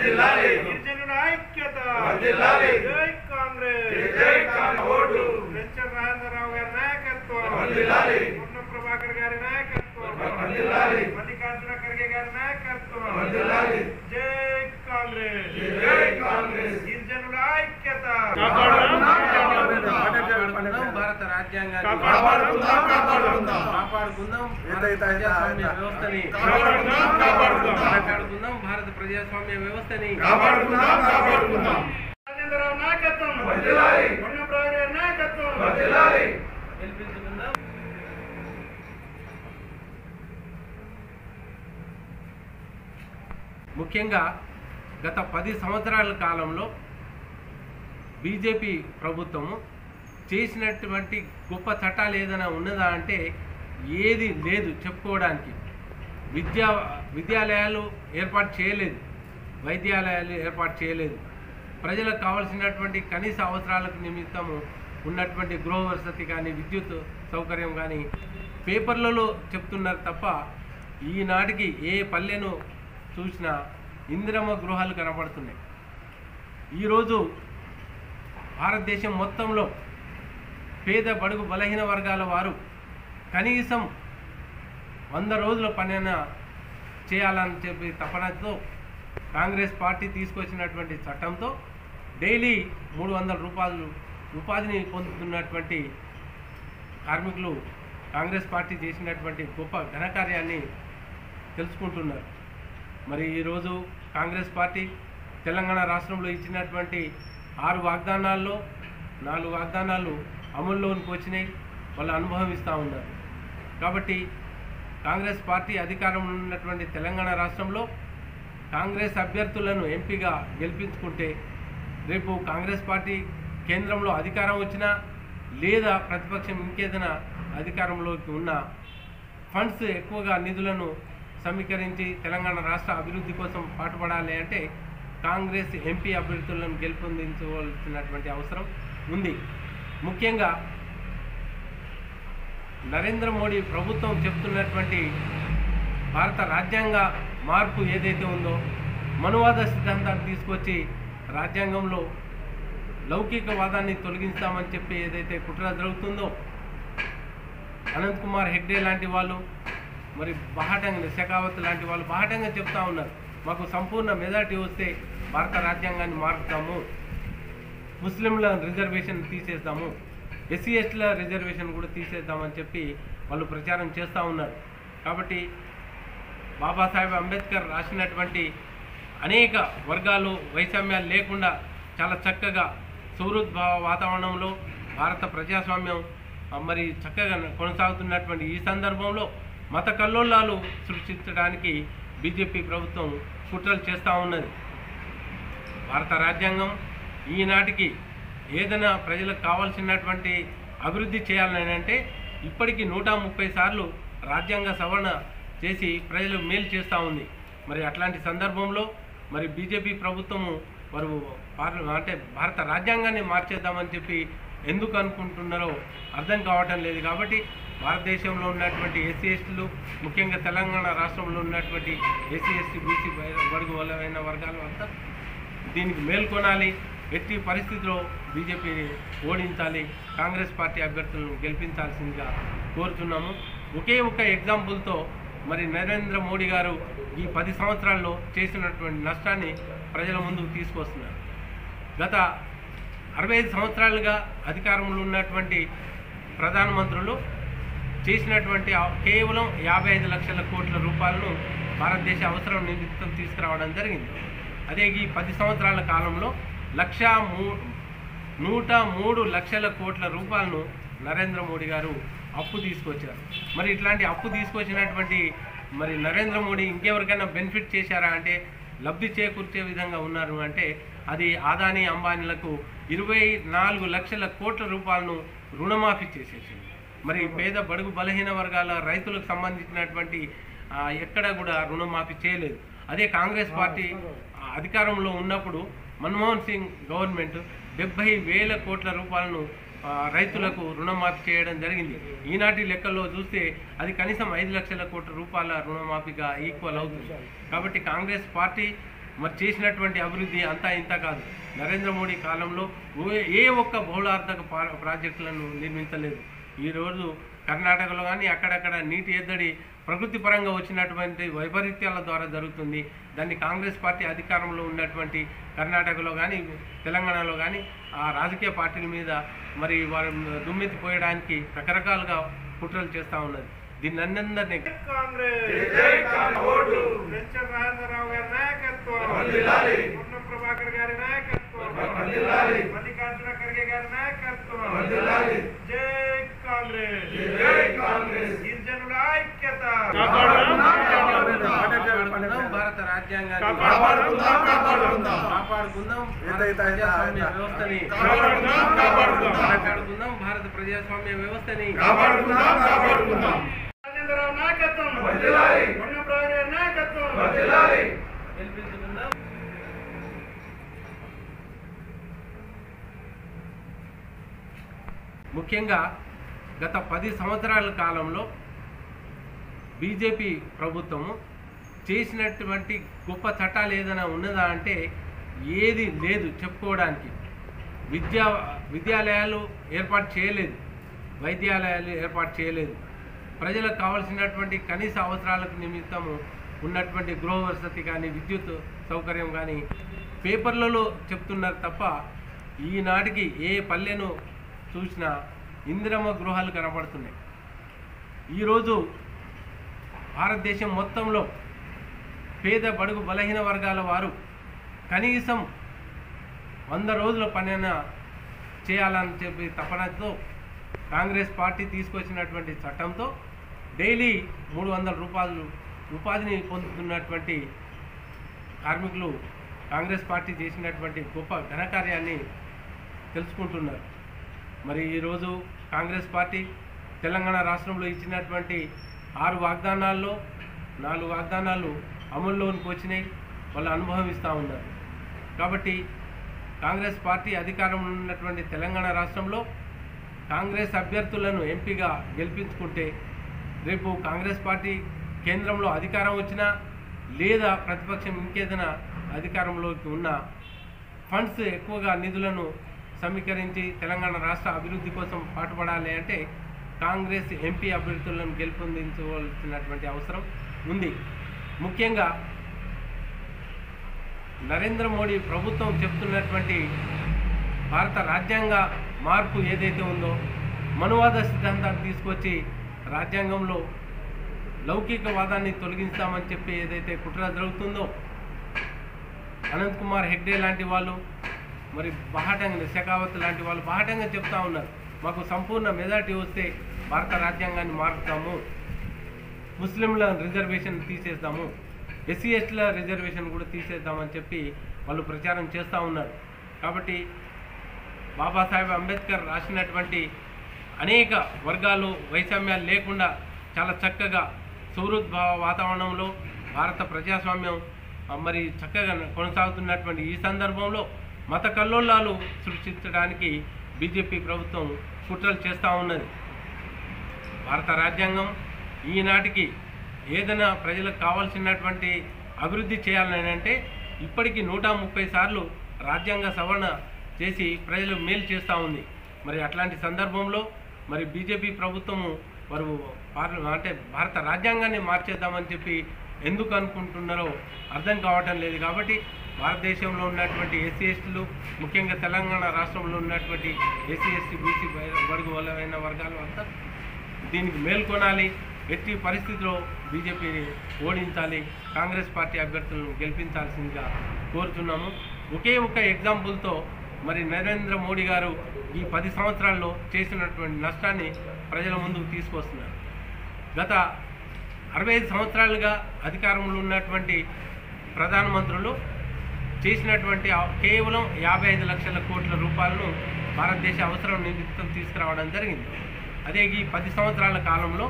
గిరిజనుల ఐక్యత, జై కాంగ్రెస్, వెంచర్ రాజేంద్రరావు గారి నాయకత్వం, పొన్నం ప్రభాకర్ గారి నాయకత్వం, మల్లికార్జున ఖర్గే గారి నాయకత్వం, జై కాంగ్రెస్, గిరిజనుల ఐక్యత, భారత రాజ్యాంగాన్ని కాపాడుకుందాం, భారత ప్రజాస్వామ్య వ్యవస్థని రాజేంద్రరావు నాయకత్వం, పొన్నం ప్రభాకర్ గారి నాయకత్వం గెలిపించుకుందాం. ముఖ్యంగా గత 10 సంవత్సరాల కాలంలో బీజేపీ ప్రభుత్వము చేసినటువంటి గొప్ప చట్టాలు ఏదైనా ఉన్నదా అంటే ఏది లేదు చెప్పుకోవడానికి. విద్యాలయాలు ఏర్పాటు చేయలేదు, వైద్యాలయాలు ఏర్పాటు చేయలేదు, ప్రజలకు కావాల్సినటువంటి కనీస అవసరాలకు నిమిత్తము ఉన్నటువంటి గృహ వసతి కానీ విద్యుత్ సౌకర్యం కానీ పేపర్లలో చెప్తున్నారు తప్ప ఈనాటికి ఏ పల్లెను చూసినా ఇందిరమ్మ గృహాలు కనబడుతున్నాయి. ఈరోజు భారతదేశం మొత్తంలో పేద బడుగు బలహీన వర్గాల వారు కనీసం 100 రోజుల పనైనా చేయాలని చెప్పి తపనతో కాంగ్రెస్ పార్టీ తీసుకొచ్చినటువంటి చట్టంతో డైలీ 300 రూపాయలు ఉపాధిని పొందుతున్నటువంటి కార్మికులు కాంగ్రెస్ పార్టీ చేసినటువంటి గొప్ప ఘనకార్యాన్ని తెలుసుకుంటున్నారు. మరి ఈరోజు కాంగ్రెస్ పార్టీ తెలంగాణ రాష్ట్రంలో ఇచ్చినటువంటి 6 వాగ్దానాల్లో 4 వాగ్దానాలు అమల్లోనికి వచ్చినాయి, వాళ్ళు అనుభవిస్తూ ఉన్నారు. కాబట్టి కాంగ్రెస్ పార్టీ అధికారంలో ఉన్నటువంటి తెలంగాణ రాష్ట్రంలో కాంగ్రెస్ అభ్యర్థులను ఎంపీగా గెలిపించుకుంటే రేపు కాంగ్రెస్ పార్టీ కేంద్రంలో అధికారం వచ్చినా లేదా ప్రతిపక్షం ఇంకేదైనా అధికారంలోకి ఉన్న ఫండ్స్ ఎక్కువగా నిధులను సమీకరించి తెలంగాణ రాష్ట్ర అభివృద్ధి కోసం పాటుపడాలి అంటే కాంగ్రెస్ ఎంపీ అభ్యర్థులను గెలుపొందించవలసినటువంటి అవసరం ఉంది. ముఖ్యంగా నరేంద్ర మోడీ ప్రభుత్వం చెప్తున్నటువంటి భారత రాజ్యాంగ మార్పు ఏదైతే ఉందో మనువాద సిద్ధాంతాన్ని తీసుకొచ్చి రాజ్యాంగంలో లౌకికవాదాన్ని తొలగిస్తామని చెప్పి ఏదైతే కుట్ర జరుగుతుందో అనంత్ కుమార్ హెగ్డే లాంటి వాళ్ళు మరి బాహటంగా శెకావత్ లాంటి వాళ్ళు బాహటంగా చెప్తా ఉన్నారు, మాకు సంపూర్ణ మెజారిటీ వస్తే భారత రాజ్యాంగాన్ని మారుస్తాము, ముస్లింల రిజర్వేషన్ తీసేద్దాము, ఎస్సీ ఎస్టీల రిజర్వేషన్ కూడా తీసేద్దామని చెప్పి వాళ్ళు ప్రచారం చేస్తూ ఉన్నారు. కాబట్టి బాబాసాహెబ్ అంబేద్కర్ రాసినటువంటి అనేక వర్గాలు వైషమ్యాలు లేకుండా చాలా చక్కగా సౌహృద్భావ వాతావరణంలో భారత ప్రజాస్వామ్యం మరి చక్కగా కొనసాగుతున్నటువంటి ఈ సందర్భంలో మత కల్లోలాలు సృష్టించడానికి బీజేపీ ప్రభుత్వం కుట్రలు చేస్తూ ఉన్నది. భారత రాజ్యాంగం ఈనాటికి ఏదైనా ప్రజలకు కావాల్సినటువంటి అభివృద్ధి చేయాలని అంటే ఇప్పటికీ 130 సార్లు రాజ్యాంగ సవరణ చేసి ప్రజలు మేలు చేస్తూ ఉంది. మరి అట్లాంటి సందర్భంలో మరి బీజేపీ ప్రభుత్వము వారు అంటే భారత రాజ్యాంగాన్ని మార్చేద్దామని చెప్పి ఎందుకు అనుకుంటున్నారో అర్థం కావటం లేదు. కాబట్టి భారతదేశంలో ఉన్నటువంటి ఎస్సీ ఎస్టీలు ముఖ్యంగా తెలంగాణ రాష్ట్రంలో ఉన్నటువంటి ఎస్సీ ఎస్టీ బీసీ బడుగు బలమైన వర్గాల అంతా దీనికి మేల్కొనాలి. ఎట్టి పరిస్థితిలో బీజేపీని ఓడించాలి, కాంగ్రెస్ పార్టీ అభ్యర్థులను గెలిపించాల్సిందిగా కోరుతున్నాము. ఒకే ఒక ఎగ్జాంపుల్తో మరి నరేంద్ర మోడీ గారు ఈ 10 సంవత్సరాల్లో చేసినటువంటి నష్టాన్ని ప్రజల ముందుకు తీసుకొస్తున్నారు. గత 65 సంవత్సరాలుగా అధికారంలో ఉన్నటువంటి ప్రధానమంత్రులు చేసినటువంటి కేవలం 55 లక్షల కోట్ల రూపాయలను భారతదేశ అవసరం నిమిత్తం తీసుకురావడం జరిగింది. అదే ఈ 10 సంవత్సరాల కాలంలో 103 లక్షల కోట్ల రూపాయలను నరేంద్ర మోడీ గారు అప్పు తీసుకొచ్చారు. మరి ఇట్లాంటి అప్పు తీసుకొచ్చినటువంటి మరి నరేంద్ర మోడీ ఇంకెవరికైనా బెనిఫిట్ చేశారా అంటే లబ్ధి చేకూర్చే విధంగా ఉన్నారు అంటే అది అదానీ అంబానీలకు 24 లక్షల కోట్ల రూపాయలను రుణమాఫీ చేసేసింది. మరి పేద బడుగు బలహీన వర్గాల రైతులకు సంబంధించినటువంటి ఎక్కడ కూడా రుణమాఫీ చేయలేదు. అదే కాంగ్రెస్ పార్టీ అధికారంలో ఉన్నప్పుడు మన్మోహన్ సింగ్ గవర్నమెంట్ 70,000 కోట్ల రూపాయలను రైతులకు రుణమాఫీ చేయడం జరిగింది. ఈనాటి లెక్కల్లో చూస్తే అది కనీసం 5 లక్షల కోట్ల రూపాయల రుణమాఫీగా ఈక్వల్ అవుతుంది. కాబట్టి కాంగ్రెస్ పార్టీ మరి చేసినటువంటి అభివృద్ధి అంతా ఇంత కాదు. నరేంద్ర మోడీ కాలంలో ఏ ఒక్క బహుళార్థక ప్రాజెక్టులను నిర్మించలేదు. ఈరోజు కర్ణాటకలో కానీ అక్కడక్కడ నీటి ఎద్దడి ప్రకృతి పరంగా వచ్చినటువంటి వైపరీత్యాల ద్వారా జరుగుతుంది. దాన్ని కాంగ్రెస్ పార్టీ అధికారంలో ఉన్నటువంటి కర్ణాటకలో కానీ తెలంగాణలో కానీ ఆ రాజకీయ పార్టీల మీద మరి వారు దుమ్మెత్తిపోయడానికి రకరకాలుగా కుట్రలు చేస్తూ ఉన్నది. దీన్ని అందరినీ కాంగ్రెస్ వెంచర్ రాజేంద్రరావు గారి నాయకత్వం, పొన్నం ప్రభాకర్ గారి నాయకత్వం, మల్లికార్జున ఖర్గే గారి నాయకత్వం. జై కాంగ్రెస్, గిరిజనుల ఐక్యత. భారత రాజ్యాంగాన్ని కాపాడుకుందాం, ప్రజాస్వామ్య వ్యవస్థని కాపాడుకుందాం, భారత ప్రజాస్వామ్య వ్యవస్థని రాజేంద్రరావు నాయకత్వం, పొన్నం ప్రభాకర్ గారి నాయకత్వం గెలిపించుకుందాం. ముఖ్యంగా గత 10 సంవత్సరాల కాలంలో బీజేపీ ప్రభుత్వము చేసినటువంటి గొప్ప చట్టాలు ఏదైనా ఉన్నదా అంటే ఏది లేదు చెప్పుకోవడానికి. విద్యాలయాలు ఏర్పాటు చేయలేదు, వైద్యాలయాలు ఏర్పాటు చేయలేదు, ప్రజలకు కావాల్సినటువంటి కనీస అవసరాలకు నిమిత్తము ఉన్నటువంటి గృహ వసతి కానీ విద్యుత్ సౌకర్యం కానీ పేపర్లలో చెప్తున్నారు తప్ప ఈనాటికి ఏ పల్లెను చూసినా ఇందిరమ్మ గృహాలు కనబడుతున్నాయి. ఈరోజు భారతదేశం మొత్తంలో పేద బడుగు బలహీన వర్గాల వారు కనీసం 100 రోజుల పనైనా చేయాలని చెప్పి తపనతో కాంగ్రెస్ పార్టీ తీసుకొచ్చినటువంటి చట్టంతో డైలీ 300 రూపాయలు ఉపాధిని పొందుతున్నటువంటి కార్మికులు కాంగ్రెస్ పార్టీ చేసినటువంటి గొప్ప ఘనకార్యాన్ని తెలుసుకుంటున్నారు. మరి ఈరోజు కాంగ్రెస్ పార్టీ తెలంగాణ రాష్ట్రంలో ఇచ్చినటువంటి 6 వాగ్దానాల్లో 4 వాగ్దానాలు అమల్లోనికి వచ్చినాయి, వాళ్ళు అనుభవిస్తూ ఉన్నారు. కాబట్టి కాంగ్రెస్ పార్టీ అధికారంలో ఉన్నటువంటి తెలంగాణ రాష్ట్రంలో కాంగ్రెస్ అభ్యర్థులను ఎంపీగా గెలిపించుకుంటే రేపు కాంగ్రెస్ పార్టీ కేంద్రంలో అధికారం వచ్చినా లేదా ప్రతిపక్షం ఇంకేదైనా అధికారంలోకి ఉన్న ఫండ్స్ ఎక్కువగా నిధులను సమీకరించి తెలంగాణ రాష్ట్ర అభివృద్ధి కోసం పాటుపడాలి అంటే కాంగ్రెస్ ఎంపీ అభ్యర్థులను గెలుపొందించవలసినటువంటి అవసరం ఉంది. ముఖ్యంగా నరేంద్ర మోడీ ప్రభుత్వం చెప్తున్నటువంటి భారత రాజ్యాంగ మార్పు ఏదైతే ఉందో మనువాద సిద్ధాంతాన్ని తీసుకొచ్చి రాజ్యాంగంలో లౌకికవాదాన్ని తొలగిస్తామని చెప్పి ఏదైతే కుట్ర జరుగుతుందో అనంత్ కుమార్ హెగ్డే లాంటి వాళ్ళు మరి బాహటంగా షెకావత్ లాంటి వాళ్ళు బాహటంగా చెప్తా ఉన్నారు, మాకు సంపూర్ణ మెజారిటీ వస్తే భారత రాజ్యాంగాన్ని మారుస్తాము, ముస్లింల రిజర్వేషన్ తీసేద్దాము, ఎస్సీ ఎస్టీల రిజర్వేషన్ కూడా తీసేద్దామని చెప్పి వాళ్ళు ప్రచారం చేస్తూ ఉన్నారు. కాబట్టి బాబాసాహెబ్ అంబేద్కర్ రాసినటువంటి అనేక వర్గాలు వైషమ్యాలు లేకుండా చాలా చక్కగా సుహృద్భావ వాతావరణంలో భారత ప్రజాస్వామ్యం మరి చక్కగా కొనసాగుతున్నటువంటి ఈ సందర్భంలో మత కల్లోలాలు సృష్టించడానికి బీజేపీ ప్రభుత్వం కుట్రలు చేస్తూ ఉన్నది. భారత రాజ్యాంగం ఈనాటికి ఏదైనా ప్రజలకు కావాల్సినటువంటి అభివృద్ధి చేయాలని అంటే ఇప్పటికీ 130 సార్లు రాజ్యాంగ సవరణ చేసి ప్రజలు మేలు చేస్తూ ఉంది. మరి అట్లాంటి సందర్భంలో మరి బీజేపీ ప్రభుత్వము వారు అంటే భారత రాజ్యాంగాన్ని మార్చేద్దామని చెప్పి ఎందుకు అనుకుంటున్నారో అర్థం కావటం లేదు. కాబట్టి భారతదేశంలో ఉన్నటువంటి ఎస్సీ ఎస్టీలు ముఖ్యంగా తెలంగాణ రాష్ట్రంలో ఉన్నటువంటి ఎస్సీ ఎస్టీ బీసీ బడుగు బలమైన వర్గాలు అంతా దీనికి మేల్కొనాలి. ఎట్టి పరిస్థితిలో బీజేపీని ఓడించాలి, కాంగ్రెస్ పార్టీ అభ్యర్థులను గెలిపించాల్సిందిగా కోరుతున్నాము. ఒకే ఒక్క ఎగ్జాంపుల్తో మరి నరేంద్ర మోడీ గారు ఈ 10 సంవత్సరాల్లో చేసినటువంటి నష్టాన్ని ప్రజల ముందుకు తీసుకొస్తున్నారు. గత 65 సంవత్సరాలుగా అధికారంలో ఉన్నటువంటి ప్రధానమంత్రులు చేసినటువంటి కేవలం 55 లక్షల కోట్ల రూపాయలను భారతదేశ అవసరం నిమిత్తం తీసుకురావడం జరిగింది. అదే ఈ 10 సంవత్సరాల కాలంలో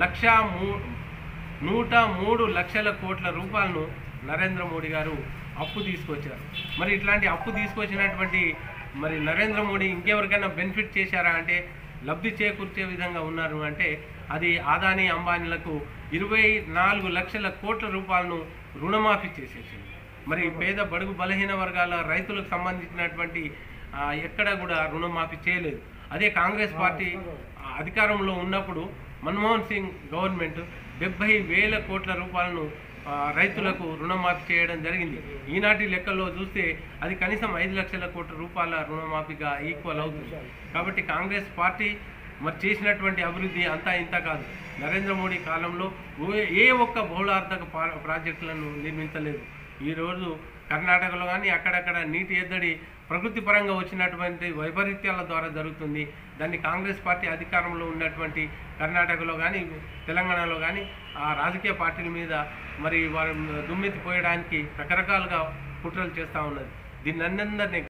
103 లక్షల కోట్ల రూపాయలను నరేంద్ర మోడీ గారు అప్పు తీసుకొచ్చారు. మరి ఇట్లాంటి అప్పు తీసుకొచ్చినటువంటి మరి నరేంద్ర మోడీ ఇంకెవరికైనా బెనిఫిట్ చేశారా అంటే లబ్ధి చేకూర్చే విధంగా ఉన్నారు అంటే అది అదానీ అంబానీలకు 24 లక్షల కోట్ల రూపాయలను రుణమాఫీ చేసేసింది. మరి పేద బడుగు బలహీన వర్గాల రైతులకు సంబంధించినటువంటి ఎక్కడ కూడా రుణమాఫీ చేయలేదు. అదే కాంగ్రెస్ పార్టీ అధికారంలో ఉన్నప్పుడు మన్మోహన్ సింగ్ గవర్నమెంట్ 70,000 కోట్ల రూపాయలను రైతులకు రుణమాఫీ చేయడం జరిగింది. ఈనాటి లెక్కల్లో చూస్తే అది కనీసం 5 లక్షల కోట్ల రూపాయల రుణమాఫీగా ఈక్వల్ అవుతుంది. కాబట్టి కాంగ్రెస్ పార్టీ మరి చేసినటువంటి అభివృద్ధి అంతా ఇంత కాదు. నరేంద్ర మోడీ కాలంలో ఏ ఒక్క బహుళార్థక ప్రాజెక్టులను నిర్మించలేదు. ఈరోజు కర్ణాటకలో కానీ అక్కడక్కడ నీటి ఎద్దడి ప్రకృతి పరంగా వచ్చినటువంటి వైపరీత్యాల ద్వారా జరుగుతుంది. దాన్ని కాంగ్రెస్ పార్టీ అధికారంలో ఉన్నటువంటి కర్ణాటకలో కానీ తెలంగాణలో కానీ ఆ రాజకీయ పార్టీల మీద మరి వారు దుమ్మెత్తి పోయడానికి రకరకాలుగా కుట్రలు చేస్తూ ఉన్నది. దీన్ని అందరినీ